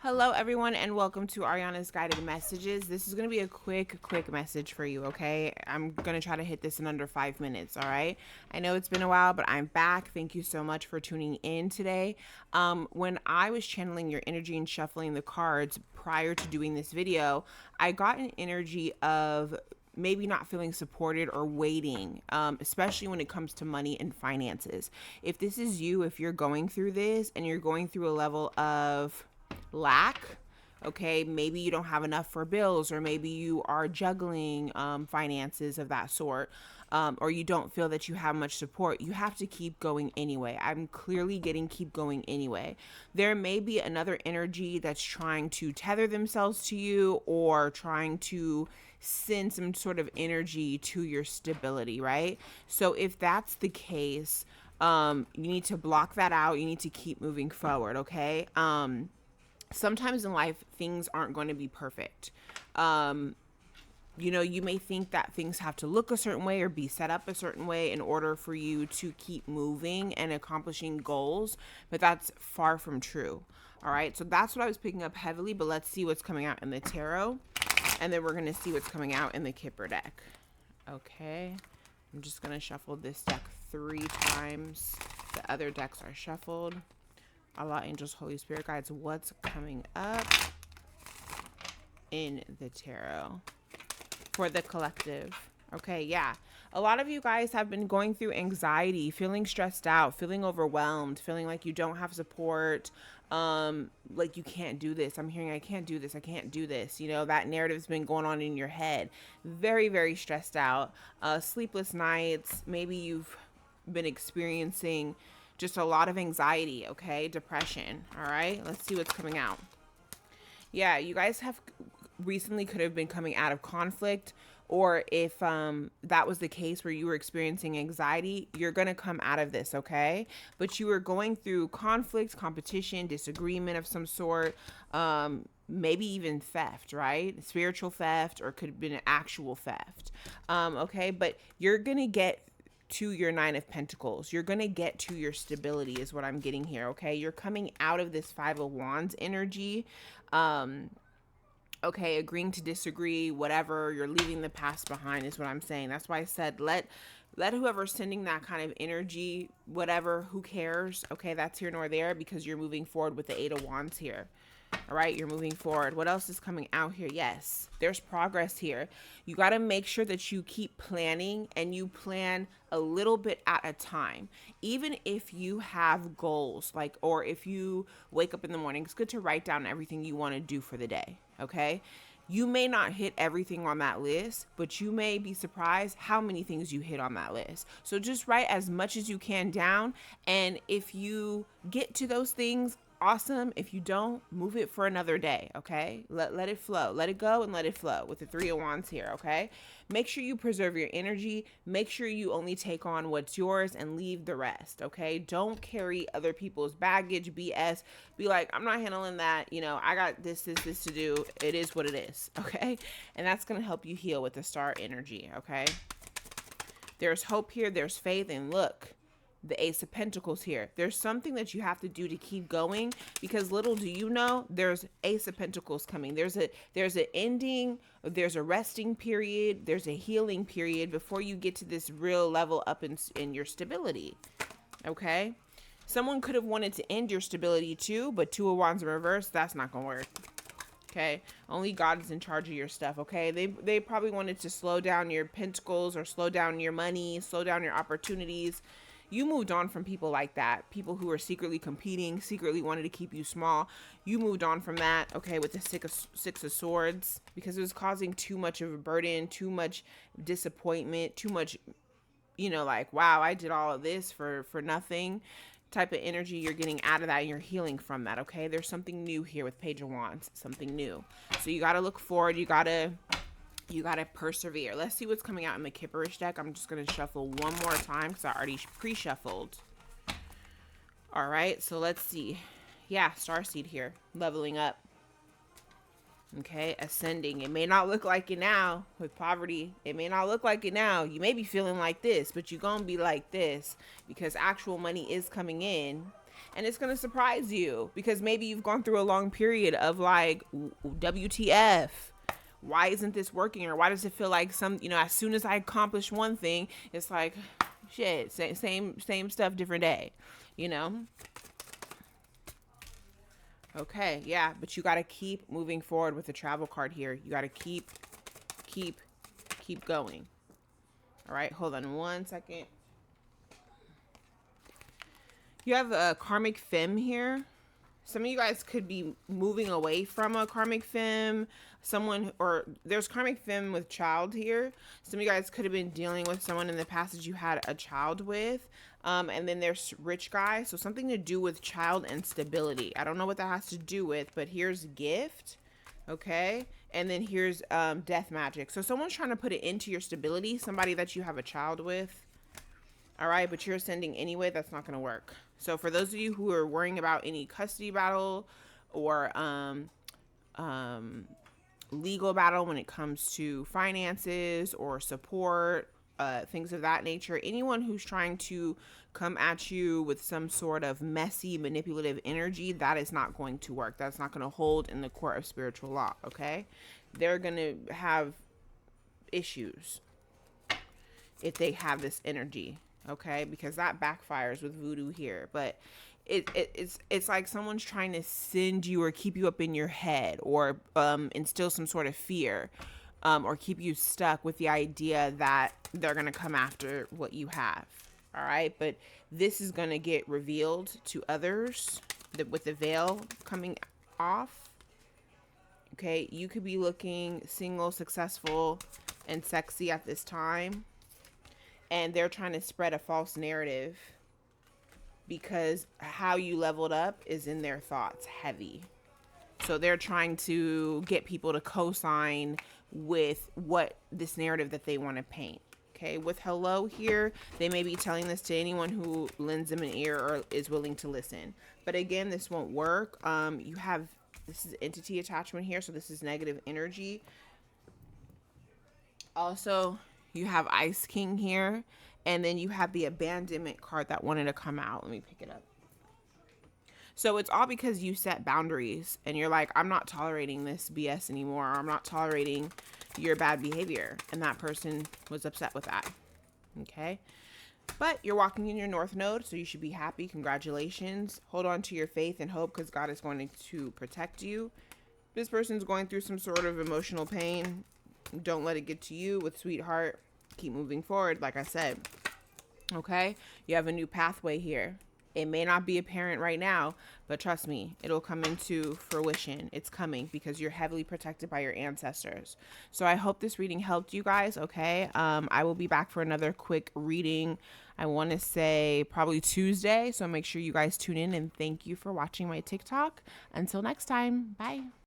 Hello, everyone, and welcome to Ariana's Guided Messages. This is going to be a quick message for you, okay? I'm going to try to hit this in under 5 minutes, all right? I know it's been a while, but I'm back. Thank you so much for tuning in today. When I was channeling your energy and shuffling the cards prior to doing this video, I got an energy of maybe not feeling supported or waiting, especially when it comes to money and finances. If this is you, if you're going through this and you're going through a level of lack, okay, maybe you don't have enough for bills, or maybe you are juggling finances of that sort, or you don't feel that you have much support, you have to keep going anyway. I'm clearly getting keep going anyway. There may be another energy that's trying to tether themselves to you or trying to send some sort of energy to your stability, right? So if that's the case, you need to block that out. You need to keep moving forward, okay? Sometimes in life, things aren't going to be perfect. You may think that things have to look a certain way or be set up a certain way in order for you to keep moving and accomplishing goals, but that's far from true. All right, so that's what I was picking up heavily, but let's see what's coming out in the tarot, and then we're going to see what's coming out in the Kipper deck. Okay, I'm just going to shuffle this deck 3 times. The other decks are shuffled. Allah, angels, Holy Spirit guides, what's coming up in the tarot for the collective? Okay, yeah. A lot of you guys have been going through anxiety, feeling stressed out, feeling overwhelmed, feeling like you don't have support, like you can't do this. I'm hearing I can't do this, I can't do this. You know, that narrative's been going on in your head. Very, very stressed out. Sleepless nights. Maybe you've been experiencing just a lot of anxiety, okay? Depression, all right? Let's see what's coming out. Yeah, you guys have recently could have been coming out of conflict, or if that was the case where you were experiencing anxiety, you're going to come out of this, okay? But you were going through conflict, competition, disagreement of some sort, maybe even theft, right? Spiritual theft, or could have been an actual theft, okay? But you're going to get to your 9 of Pentacles. You're going to get to your stability is what I'm getting here, okay? You're coming out of this 5 of Wands energy. Okay, agreeing to disagree, whatever. You're leaving the past behind is what I'm saying. That's why I said let whoever's sending that kind of energy, whatever, who cares? Okay, that's here nor there, because you're moving forward with the 8 of Wands here. All right, you're moving forward. What else is coming out here? Yes, there's progress here. You got to make sure that you keep planning, and you plan a little bit at a time. Even if you have goals, like, or if you wake up in the morning, it's good to write down everything you want to do for the day, okay? You may not hit everything on that list, but you may be surprised how many things you hit on that list. So just write as much as you can down, and if you get to those things, awesome. If you don't, move it for another day, okay? Let it flow. Let it go and let it flow with the 3 of Wands here, okay? Make sure you preserve your energy. Make sure you only take on what's yours and leave the rest, okay? Don't carry other people's baggage, BS. Be like, I'm not handling that. You know, I got this to do. It is what it is, okay? And that's going to help you heal with the star energy, okay? There's hope here. There's faith. And look, the Ace of Pentacles here. There's something that you have to do to keep going, because little do you know, there's Ace of Pentacles coming. There's an ending, there's a resting period, there's a healing period before you get to this real level up in your stability. Okay? Someone could have wanted to end your stability too, but 2 of Wands in reverse, that's not gonna work. Okay, only God is in charge of your stuff. Okay, they probably wanted to slow down your pentacles, or slow down your money, slow down your opportunities. You moved on from people like that. People who are secretly competing, secretly wanted to keep you small. You moved on from that, okay, with the 6 of Swords, because it was causing too much of a burden, too much disappointment, too much, you know, like, wow, I did all of this for nothing type of energy. You're getting out of that, and you're healing from that, okay? There's something new here with Page of Wands, something new. So you got to look forward. You got to persevere. Let's see what's coming out in the Kipperish deck. I'm just going to shuffle one more time because I already pre-shuffled. All right, so let's see. Yeah, Starseed here, leveling up. Okay, ascending. It may not look like it now with poverty. It may not look like it now. You may be feeling like this, but you're going to be like this, because actual money is coming in. And it's going to surprise you because maybe you've gone through a long period of like, WTF? Why isn't this working? Or why does it feel like as soon as I accomplish one thing, it's like, shit, same stuff, different day, you know? Okay, yeah, but you got to keep moving forward with the travel card here. You got to keep going. All right, hold on 1 second. You have a karmic femme here. Some of you guys could be moving away from a karmic femme, or there's karmic femme with child here. Some of you guys could have been dealing with someone in the past that you had a child with. And then there's rich guy. So something to do with child and stability. I don't know what that has to do with, but here's gift. Okay. And then here's death magic. So someone's trying to put it into your stability, somebody that you have a child with. All right, but you're ascending anyway. That's not going to work. So for those of you who are worrying about any custody battle or legal battle when it comes to finances or support, things of that nature, anyone who's trying to come at you with some sort of messy, manipulative energy, that is not going to work. That's not going to hold in the court of spiritual law, okay? They're going to have issues if they have this energy. Okay, because that backfires with voodoo here, but it's like someone's trying to send you or keep you up in your head or instill some sort of fear, or keep you stuck with the idea that they're gonna come after what you have. All right, but this is gonna get revealed to others with the veil coming off. Okay, you could be looking single, successful, and sexy at this time. And they're trying to spread a false narrative because how you leveled up is in their thoughts heavy. So they're trying to get people to co-sign with what this narrative that they want to paint. Okay, with hello here, they may be telling this to anyone who lends them an ear or is willing to listen. But again, this won't work. This is entity attachment here, so this is negative energy. Also, you have Ice King here, and then you have the abandonment card that wanted to come out. Let me pick it up. So it's all because you set boundaries and you're like, I'm not tolerating this BS anymore. Or I'm not tolerating your bad behavior. And that person was upset with that. Okay. But you're walking in your North Node, so you should be happy. Congratulations. Hold on to your faith and hope because God is going to protect you. This person's going through some sort of emotional pain. Don't let it get to you with sweetheart. Keep moving forward, like I said. Okay? You have a new pathway here. It may not be apparent right now, but trust me, it'll come into fruition. It's coming because you're heavily protected by your ancestors. So I hope this reading helped you guys, okay? I will be back for another quick reading. I want to say probably Tuesday, so make sure you guys tune in, and thank you for watching my TikTok. Until next time, bye.